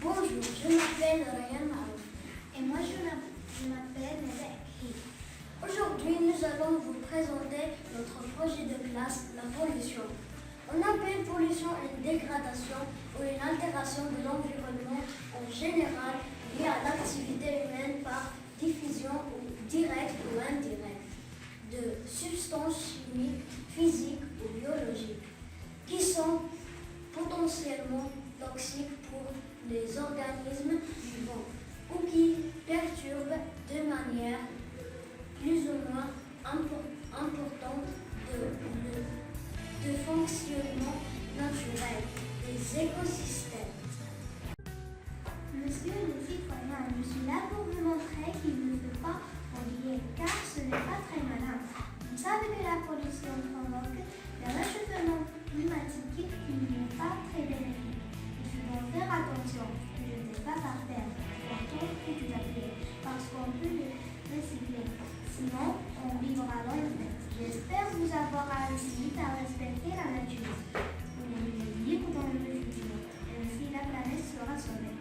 Bonjour, je m'appelle Ryan Marouf. Et moi, je m'appelle Neda Ekhi. Aujourd'hui, nous allons vous présenter notre projet de classe, la pollution. On appelle pollution une dégradation ou une altération de l'environnement en général liée à l'activité humaine par diffusion directe ou indirecte de substances chimiques, physiques ou biologiques qui sont potentiellement toxiques pour les organismes vivants ou qui perturbent de manière plus ou moins importante de fonctionnement naturel des écosystèmes. Monsieur le citoyen, je suis là pour vous montrer qu'il ne faut pas polluer, car ce n'est pas très malin. Vous savez que la pollution provoque le réchauffement climatique qui n'est pas très bénéfique. Il faut donc faire attention, ne jetez pas par terre, carton et tout à fait, parce qu'on peut le recycler. Sinon, on vivra longtemps. J'espère vous avoir appris à respecter la nature. Vous vivez libre dans le futur, et ainsi la planète sera sauvée.